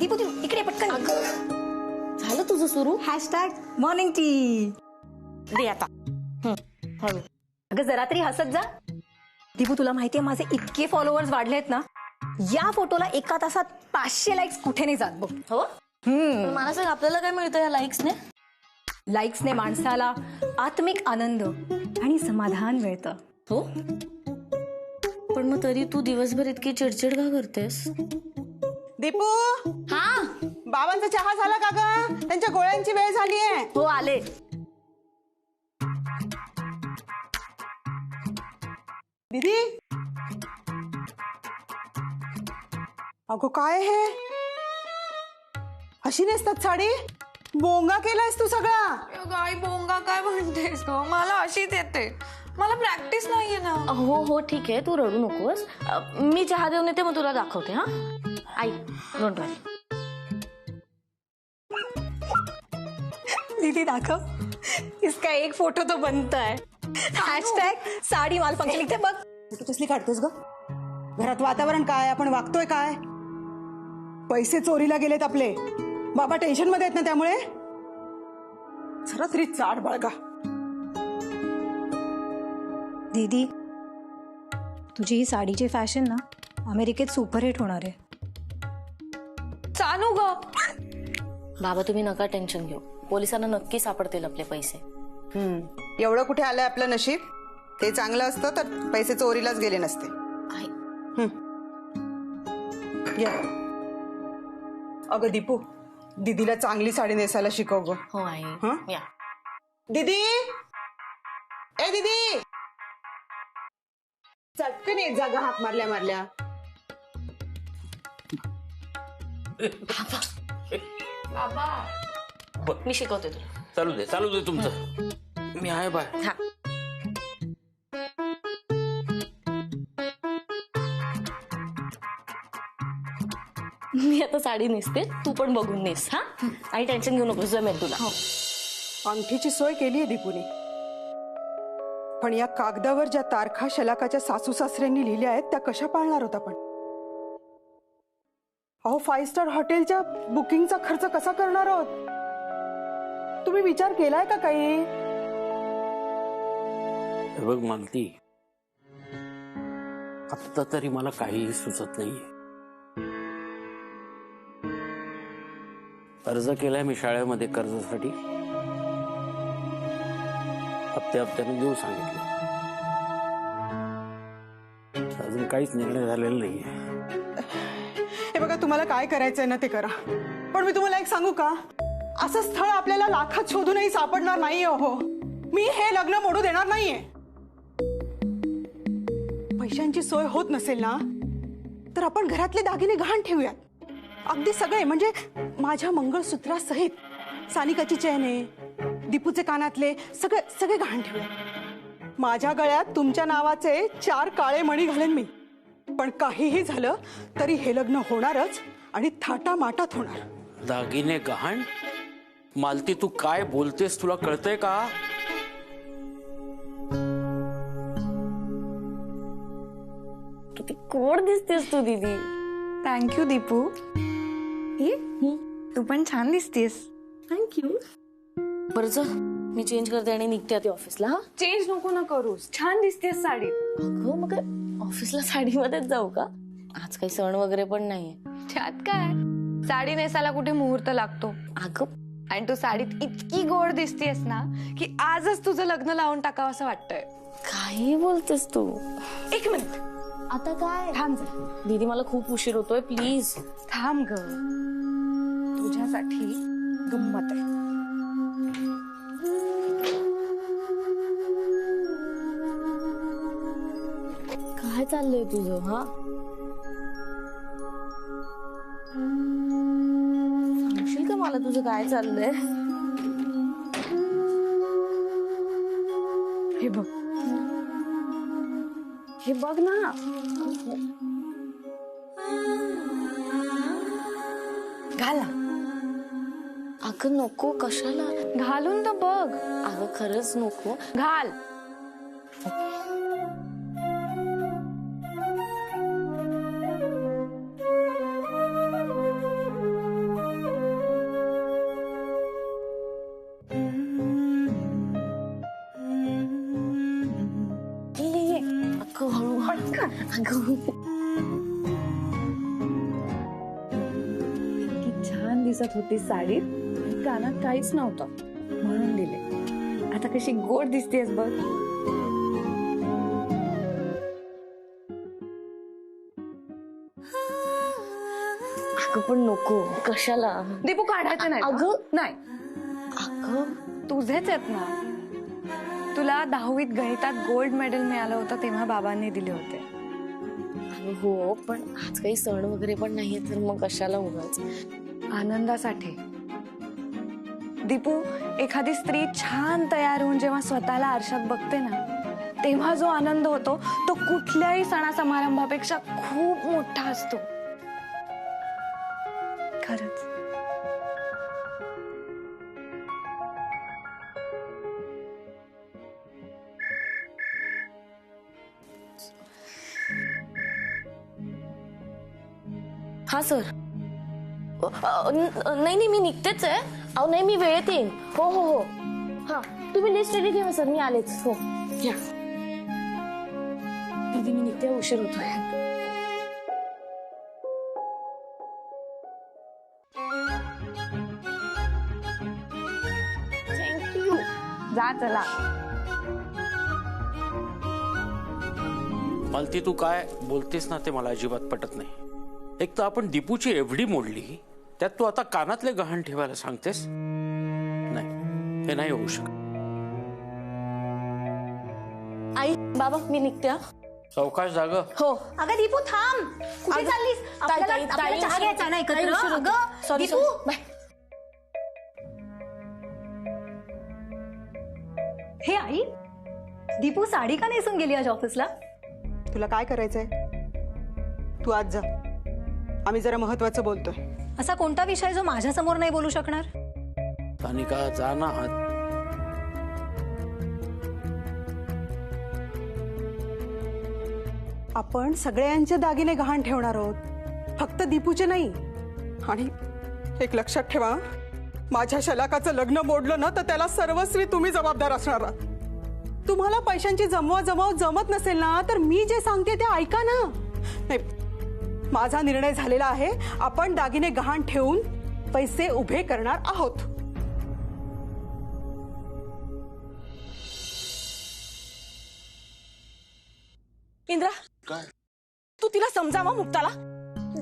दीपू तू इकडे पटकन. झालं तुझं सुरू? मॉर्निंग टी दे आता. हळू. अगं जरा तरी हसत जा. दीपू तुला माहितीये माझे इतके फॉलोअर्स वाढलेत ना, या फोटोला एका तासात 500 लाईक्स कुठे नाही जात बघ. हो. मला सांग आपल्याला काय मिळतं या लाईक्सने? लाईक्सने माणसाला आत्मिक आनंद आणि समाधान मिळतं. हो. पण मग तरी तू दिवसभर इतकी चिडचिड का करतेस? दीपू, हा. बाबांचा चहा झाला का ग? त्यांच्या गोळ्यांची वेळ झालीये. हो आले. दीदी, अगो काय हे? अशी नेसतात साडी? बोंगा केलायस तू सगळा. काय बोंगा काय म्हणतेस ग? मला अशीच येते. मला प्रॅक्टिस नाहीये ना. हो हो ठीक आहे, तू रडू नकोस. मी चहा देऊन येते, मग तुला दाखवते. हा आई, डोंट वरी. दीदी दाखव. इसका एक फोटो तो बनता है. #साडी माल फंक्शन लिखते बघ. फोटो कसली काढतोस ग? घरात वातावरण काय, आपण वागतोय काय? पैसे चोरीला गेलेत आपले. बाबा टेन्शन मध्ये आहेत ना, त्यामुळे जरा तरी चाड बाळगा. दीदी तुझी ही साडीची फॅशन ना अमेरिकेत सुपरहिट होणार आहे. चालू ग. बाबा तुम्ही नका टेन्शन घेऊ. पोलिसांना नक्की सापडतील आपले पैसे. एवढं कुठे आलंय आपलं नशीब. ते चांगलं असतं तर पैसे चोरीलाच गेले नसते. आई. या. अगं दीपू, दीदीला चांगली साडी नेसायला शिकव ग. हो आई. हं? या. दीदी, ए दीदी, चटकन येत जागा हाक मारल्या मारल्या. मी शिकवते तुला. चालू दे तुमचं. मी आहे बाय. हा. मी आता साडी नेसते, तू पण बघून नेस. हा आणि टेन्शन घेऊ नकोस, जमेल तुला. अंगठीची सोय केली आहे दीपूने, पण या कागदावर ज्या तारखा शलाकाच्या सासू सासऱ्यांनी लिहिल्या आहेत त्या कशा पाळणार होता आपण? अहो 5 स्टार हॉटेलच्या बुकिंगचा खर्च कसा करणार आहोत? तुम्ही विचार केलाय का काही? हे बघ मालती, आत्ता तरी मला काहीही सुचत नाहीये. अर्ज केलाय मी शाळेमध्ये कर्जासाठी. हप्त्याने देऊ सांगितलं. अजून काहीच निर्णय झालेला नाहीये. हे बघा, तुम्हाला काय करायचंय ना ते करा, पण मी तुम्हाला एक सांगू का? असं स्थळ आपल्याला लाखात शोधूनही सापडणार नाहीये. हो, मी हे लग्न मोडू देणार नाहीये. पैशांची सोय होत नसेल ना तर आपण घरातले दागिने गहाण ठेवूयात. अगदी सगळे, म्हणजे माझ्या मंगळसूत्रासहित सानिकाची चेन आहे, दीपूचे कानातले, सगळे गहाण ठेवूयात. माझ्या गळ्यात तुमच्या नावाचे 4 काळे मणी घालेन मी. पण काहीही झालं तरी हे लग्न होणारच आणि थाटामाटात होणार. दागिने गहाण? मालती तू काय बोलतेस, तुला कळतंय का? किती कोड दिसतेस तू दीदी. थँक्यू दीपू. तू पण छान दिसतेस. थँक्यू. बरं चल, मी चेंज करते आणि निघते आता ऑफिसला. हा चेंज नको ना करूस, छान दिसतेस साडीत. अगं मग काय ऑफिसला साडीमध्येच जाऊ का? आज काही सण वगैरे पण नाहीये. त्यात काय, साडी नेसायला कुठे मुहूर्त लागतो? अगं आणि तू साडीत इतकी गोड दिसतेस ना की आजच तुझं लग्न लावून टाकावं असं वाटतंय. काही बोलतेस तू? 1 मिनिट आता काय? थांब जरा. दीदी मला खूप उशीर होतोय, प्लीज. थांब ग, तुझ्यासाठी गंमत आहे. काय चाललंय तुझं? हा सांगशील का मला तुझं काय चाललंय? हे बघ, हे बघ ना. घाला. अगं नको, कशाला? घालून तर बघ. अगं खरंच नको. घाल. की छान दिसत होती साडीत आणि कानात काहीच नव्हतं म्हणून दिले. आता कशी गोड दिसतेस बघ. अगं पण नको, कशाला? दीपू काढायचं नाही का? अगं नाही, अगं तुझेच आहेत ना. तुला 10वीत गणितात गोल्ड मेडल मिळालं होतं तेव्हा बाबांनी दिले होते. अगं हो, पण आज काही सण वगैरे पण नाहीये, तर मग कशाला उगाच. आनंदासाठी. दीपू, एखादी स्त्री छान तयार होऊन जेव्हा स्वतःला आरशात बघते ना, तेव्हा जो आनंद होतो तो कुठल्याही सणा समारंभापेक्षा खूप मोठा असतो. खरंच. हा सर. नाही मी निघतेच आहे. अहो नाही, मी वेळेत येईन. हो हो हो. हा, तुम्ही लिस्ट रेडी ठेवा सर, मी आलेच. हो या. दीदी मी निघते, उशीर होतोय. थँक्यू. जा चला. मालती तू काय बोलतेस ना ते मला अजिबात पटत नाही. एक तर आपण दीपूची एवढी मोडली, त्यात तू आता कानातले गहाण ठेवायला सांगतेस? नाही, हे नाही होऊ शकत. आई बाबा मी निघते. हा. सावकाश जाग. हो. अगं दीपू थांब, कुठे चाललीस? आपल्याला चहा घ्यायचा ना एकत्र. अगं सॉरी दीपू, बाय. हे आई, दीपू साडी का नेसून गेली आज ऑफिसला? तुला काय करायचंय? तू आज जा, आम्ही जरा महत्वाचं बोलतोय. असा कोणता विषय जो माझ्या समोर नाही बोलू शकणार? सानिका जा ना आत. आपण सगळ्यांचे दागिने गहाण ठेवणार आहोत, फक्त दीपूचे नाही. आणि एक लक्षात ठेवा, माझ्या शलाकाचं लग्न मोडलं ना तर त्याला सर्वस्वी तुम्ही जबाबदार असणार आहात. तुम्हाला पैशांची जमवाजमाव जमत नसेल ना तर मी जे सांगते ते ऐका ना. नाही, माझा निर्णय झालेला आहे. आपण दागिने गहाण ठेवून पैसे उभे करणार आहोत. इंद्रा, तू तिला समजावा. मुक्ताला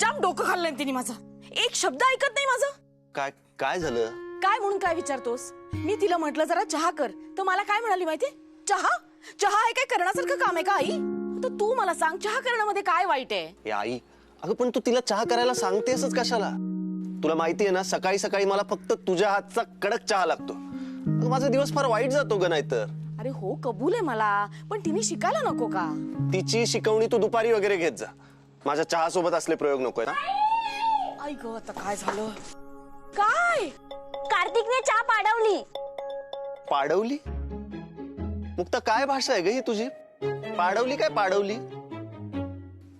जाम डोकं खाल्लंय तिने माझं. एक शब्द ऐकत नाही माझं. काय काय झालं? काय म्हणून काय विचारतोस? मी तिला म्हटलं जरा चहा कर, तर मला काय म्हणाली माहितीये? चहा? चहा हे काय करण्यासारखं काम आहे का आई? तर तू मला सांग, चहा करण्यामध्ये काय वाईट आहे? ए आई, अगं पण तू तिला चहा करायला सांगतेसच कशाला? तुला माहितीये ना, सकाळी सकाळी मला फक्त तुझ्या हातचा कडक चहा लागतो. अगं माझा दिवस फार वाईट जातो ग नाहीतर. अरे हो, कबूल आहे मला, पण तिने शिकायला नको का? तिची शिकवणी तू दुपारी वगैरे घेत जा. माझ्या चहा सोबत असले प्रयोग नकोय ना. आई ग, आता काय झालं? काय? कार्तिकने चहा पाडवली. पाडवली? मुक्ता काय भाषा आहे ग ही तुझी? पाडवली काय पाडवली?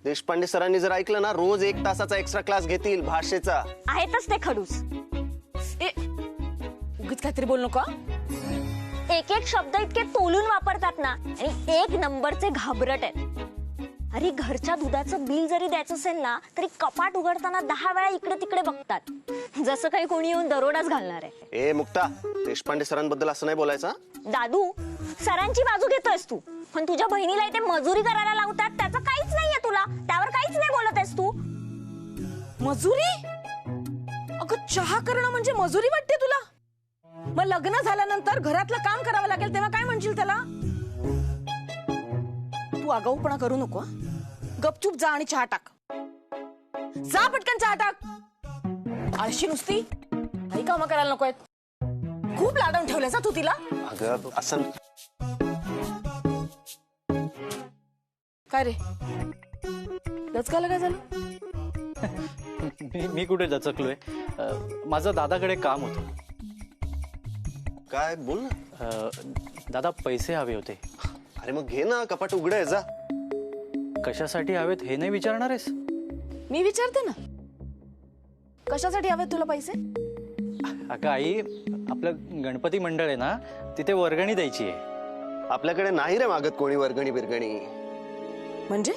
देशपांडे सरांनी जर ऐकलं ना, रोज 1 तासाचा एक्स्ट्रा क्लास घेतील भाषेचा. आहेतच ते खडूस. ए, उगीच काहीतरी बोल नको. एक एक शब्द इतके तोलून वापरतात ना, आणि 1 नंबरचे घाबरट आहेत. अरे घरच्या दुधाचं बिल जरी द्यायचं असेल ना, तरी कपाट उघडताना 10 वेळा इकडे तिकडे बघतात, जसं काही कोणी येऊन दरोडाच घालणार आहे. ए मुक्ता, देशपांडे सरांबद्दल असं नाही बोलायचं. दादू, सरांची बाजू घेतोयस तू, पण तुझ्या बहिणीला इथे मजुरी करायला लावतात, त्याचं काहीच नाहीये तुला, त्यावर काहीच नाही बोलत आहेस तू. मजुरी? अगं चहा करणं म्हणजे मजुरी वाटते तुला? मग लग्न झाल्यानंतर घरातलं काम करावं लागेल तेव्हा काय म्हणशील त्याला? तू आगाऊपणा करू नको. गपचूप जा आणि चहा टाक. जा पटकन चहा टाक. आळशी नुसती, काही कामं करायला नकोय. खूप लाडून ठेवल्यास तू तिला. अगं असं काय रे, लचकायला काय झालं? मी कुठे दचकलोय? माझं दादाकडे काम होतं. काय बोल ना. दादा पैसे हवे होते. अरे मग घे ना, कपाट उघड आहे, जा. कशासाठी हवेत हे नाही विचारणार आहेस? मी विचारते ना, कशासाठी हवेत तुला पैसे? अगं आई, आपलं गणपती मंडळ आहे ना, तिथे वर्गणी द्यायची आहे. आपल्याकडे नाही रे मागत कोणी वर्गणी बिरगणी. म्हणजे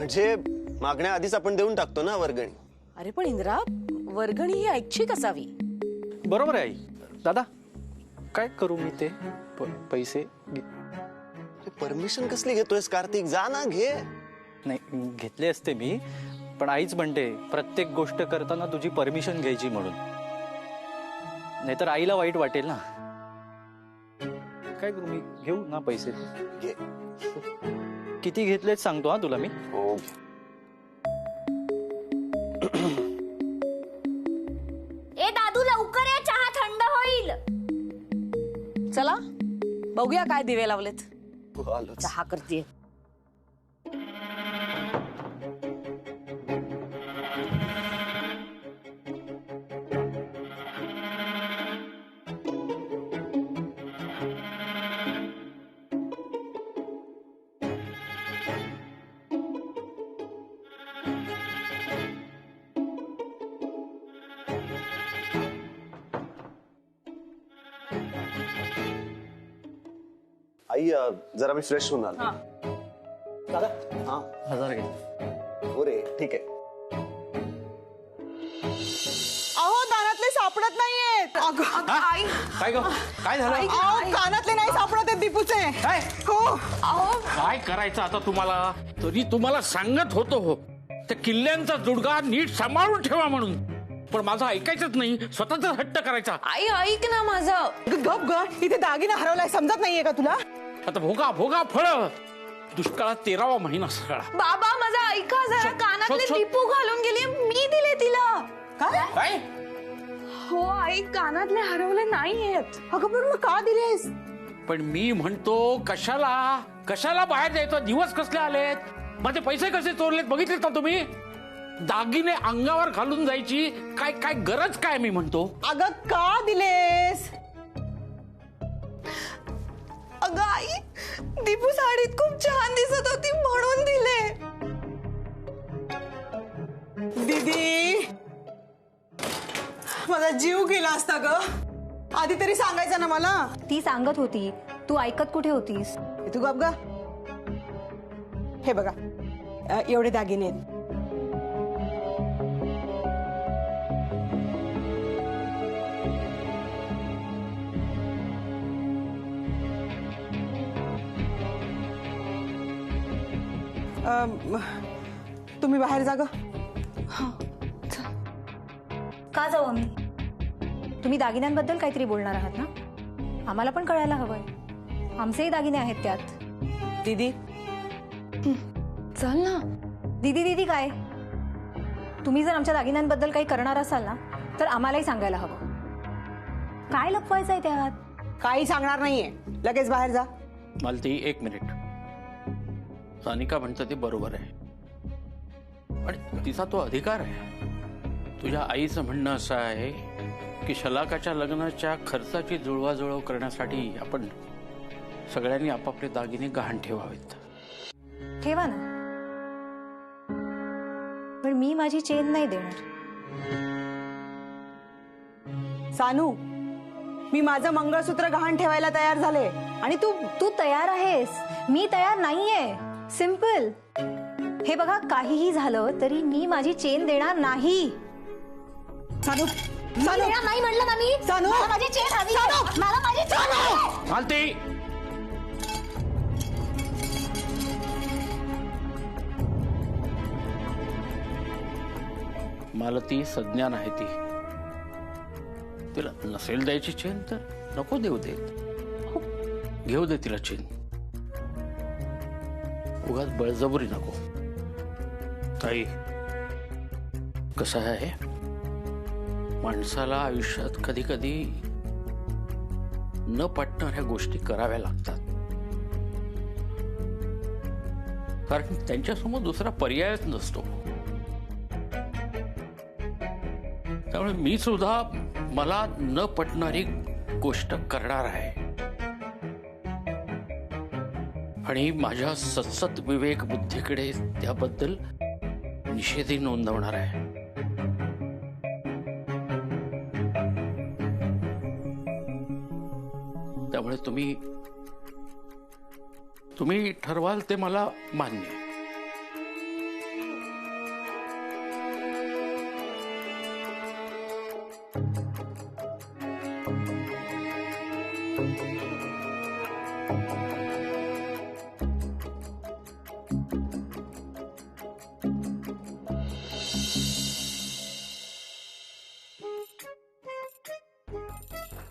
म्हणजे मागण्या आधीच आपण देऊन टाकतो ना वर्गणी. अरे पण इंदिरा, वर्गणी ही ऐच्छिक असावी. बरोबर आहे आई. दादा काय करू मी ते पैसे परमिशन कसली घेतोयस कार्तिक? जा ना, घे. नाही घेतले असते मी, पण आईच म्हणते प्रत्येक गोष्ट करताना तुझी परमिशन घ्यायची म्हणून, नाहीतर आईला वाईट वाटेल ना. काय करू मी? घेऊ ना पैसे? घे. किती घेतलेत सांगतो हा तुला मी. हो. ए दादू लवकर ये, चहा थंड होईल. चला बघूया काय दिवे लावलेत. आलोच. चहा करते. आई जरा मी फ्रेश होऊन आलो. दादा हा 1000 घे. हो रे, ठीक आहे. अहो दारातले सापडत नाहीयेत. अगं आई, काय ग? काय झालं? अहो कानातले नाही सापडत आहेत दीपूचे. काय? हो. काय करायचं आता तुम्हाला? तरी तुम्हाला सांगत होतो हो, त्या किल्ल्यांचा जुडगा नीट सांभाळून ठेवा म्हणून, पण माझं ऐकायचंच नाही, स्वतःच हट्ट करायचा. आई ऐक ना माझं. गप ग, इथे दागिना हरवलाय, समजत नाहीये का तुला? आता भोगा भोगा फळ. दुष्काळात 13वा महिना सगळा. बाबा माझा ऐका जरा, कानातले शोध. दीपू घालून गेली, मी दिले तिला. काय? हो आई, कानातले हरवले नाहीयेत. अगं पण मग का दिलेस? पण मी म्हणतो कशाला कशाला बाहेर जायचं? दिवस कसले आलेत? माझे पैसे कसे चोरलेत बघितलेत ना तुम्ही? दागिने अंगावर घालून जायची काय काय गरज काय? मी म्हणतो अगं का दिलेस? अगं आई, दीपू साडीत खूप छान दिसत होती म्हणून दिले. दीदी, माझा जीव गेला असता ग. आधी तरी सांगायचं ना मला. ती सांगत होती, तू ऐकत कुठे होतीस? तू गप ग. हे बघा, एवढे दागिने आहेत. तुम्ही बाहेर जा ग. का जाऊ आम्ही? तुम्ही दागिन्यांबद्दल काहीतरी बोलणार आहात ना? आम्हाला पण कळायला हवंय, आमचेही दागिने आहेत त्यात. दीदी, चल ना. दीदी दीदी काय? तुम्ही जर आमच्या दागिन्यांबद्दल काही करणार असाल ना, तर आम्हालाही सांगायला हवं. काय लपवायचंय त्यात? काही सांगणार नाहीये. लगेच बाहेर जा. मालती, 1 मिनिट. सानिका म्हणतं ते बरोबर आहे, पण तिचा तो अधिकार आहे. तुझ्या आईचं म्हणणं असं आहे की शलाकाच्या लग्नाच्या खर्चाची जुळवाजुळव करण्यासाठी आपण सगळ्यांनी आपापले दागिने गहाण ठेवावेत. ठेवा ना, पण मी माझी चेन नाही देणार. सानू, मी माझं मंगळसूत्र गहाण ठेवायला तयार झाले. आणि तू तू तयार आहेस, मी तयार नाहीये. सिंपल. हे बघा, काहीही झालं तरी मी माझी चेन देणार नाही. सानू, मी सानू, देणार नाही म्हणलं ना मी. सानू, मला माझी चेन हवी आहे. मला माझी चेन हवी आहे. मालती, मालती सज्ञान आहे ती. तिला नसेल द्यायची चेन तर नको देऊ देत. घेऊ दे तिला चेन. उगाच बळजबरी नको. ताई, कसं आहे, माणसाला आयुष्यात कधी कधी न पटणाऱ्या गोष्टी कराव्या लागतात, कारण त्यांच्यासमोर दुसरा पर्यायच नसतो. त्यामुळे मी सुद्धा मला न पटणारी गोष्ट करणार आहे आणि माझ्या सतसत विवेक बुद्धीकडे त्याबद्दल निषेधही नोंदवणार आहे. त्यामुळे तुम्ही ठरवाल ते मला मान्य आहे.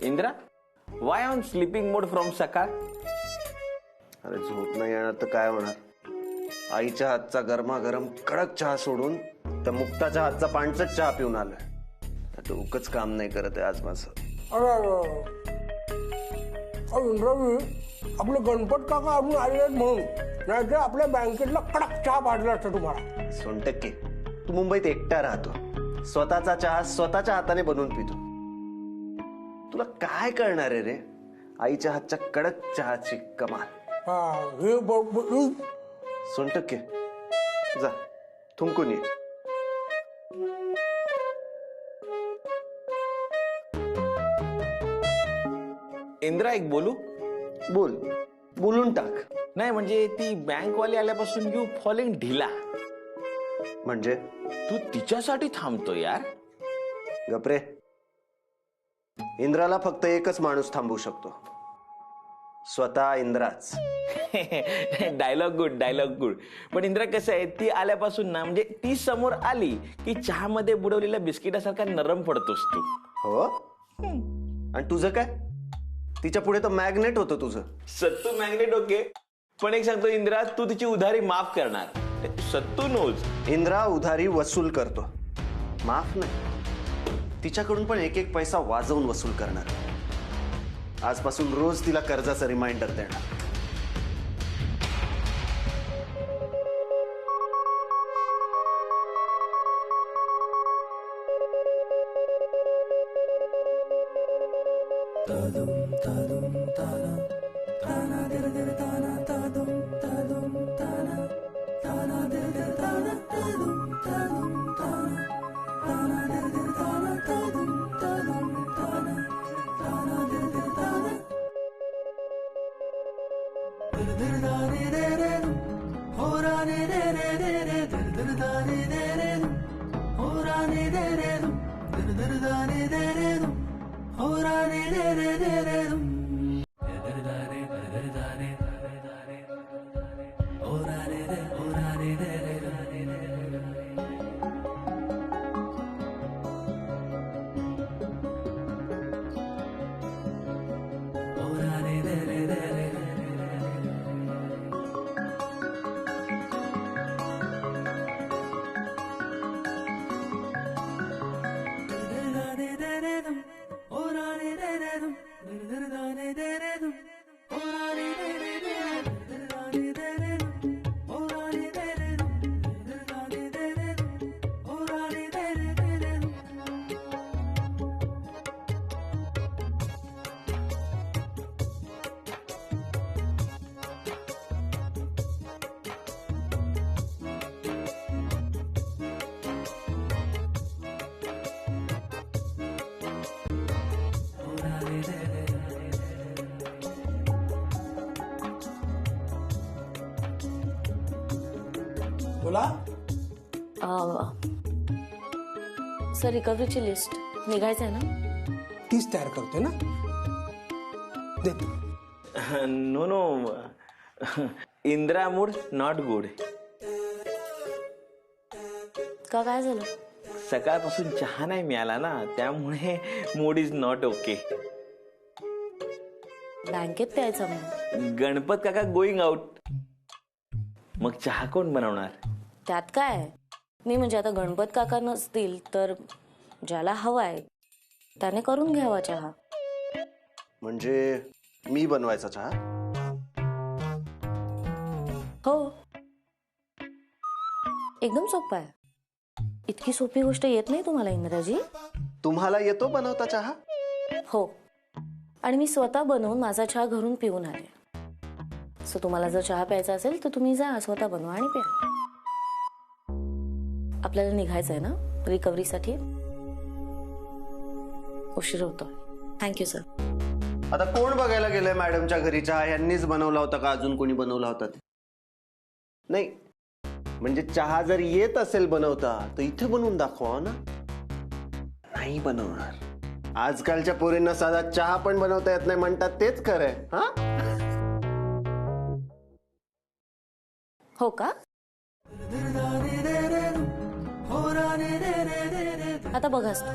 Indra, Y on sleeping mode from सकाळ? अरे झोप नाही येणार तर काय होणार? आईच्या हातचा गरमागरम कडक चहा सोडून त्या मुक्ताच्या हातचा पाणचट चहा पिऊन आलोय. डोकंच काम नाही करत आहे आज माझं. इंद्रावी, आपले गणपत काका अजून आले नाहीत म्हणून, नाहीतर आपल्या बँकेतला कडक चहा पाडला असता तुम्हाला. सोनटक्के, तू मुंबईत एकटा राहतो, स्वतःचा चहा स्वतःच्या हाताने बनवून पितो. तुला काय कळणार आहे रे आईच्या हातच्या कडक चहाची कमाल. सोनटक्के, जा थुंकून ये. इंद्रा, एक बोलू? बोल, बोलून टाक. नाही म्हणजे ती बँकवाली आल्यापासून यू फॉलिंग ढिला. म्हणजे तू तिच्यासाठी थांबतो यार. गपरे, इंद्राला फक्त एकच माणूस थांबवू शकतो, स्वतः इंद्राच. Dialogue good, dialogue good. पण इंद्रा कसं आहे, ती आल्यापासून ना म्हणजे ती समोर आली की चहामध्ये बुडवलेल्या बिस्किटासारखा नरम पडतोस तू. हो, आणि तुझं काय? तिच्या पुढे तर मॅग्नेट होतं तुझं. सत्तू मॅग्नेट ओके, पण एक सांगतो इंद्रा, तू तिची उधारी माफ करणार. सत्तू नोज. इंद्रा उधारी वसूल करतो, माफ नाही. तिच्याकडून पण एक एक पैसा वाजवून वसूल करणार. आजपासून रोज तिला कर्जाचं रिमाइंडर देणार. बोला. सर, रिकव्हरीची लिस्ट निघायचं आहे ना? तीच तयार करतोय ना, देतो. No no, Indra mood not good. का, काय झालं? सकाळपासून चहा नाही मिळाला ना, त्यामुळे मूड इज नॉट ओके. बँकेत प्यायचा मग. गणपत काका गोईंग आउट, मग चहा कोण बनवणार? त्यात काय, मी म्हणजे आता गणपत काका नसतील तर ज्याला हवाय त्याने करून घ्यावा चहा. म्हणजे मी बनवायचा चहा? हो, एकदम सोपं आहे. इतकी सोपी गोष्ट येत नाही तुम्हाला इंद्राजी? तुम्हाला येतो बनवता चहा? हो, आणि मी स्वतः बनवून माझा चहा घरून पिऊन आले. सो तुम्हाला जर चहा प्यायचा असेल तर तुम्ही जा, स्वतः बनवा आणि प्या. आपल्याला निघायचं आहे ना रिकव्हरीसाठी? उशीर होतो. Thank you sir. आता कोण बघायला गेलंय मॅडमच्या घरी चहा? यांनीच बनवला होता का अजून कोणी बनवला होता? नाही म्हणजे चहा जर येत असेल बनवता तर इथे बनवून दाखवा ना. नाही बनवणार आजकालच्या पोरींना साधा चहा पण बनवता येत नाही म्हणतात तेच खरंय. हा हो का? आता बघास तू.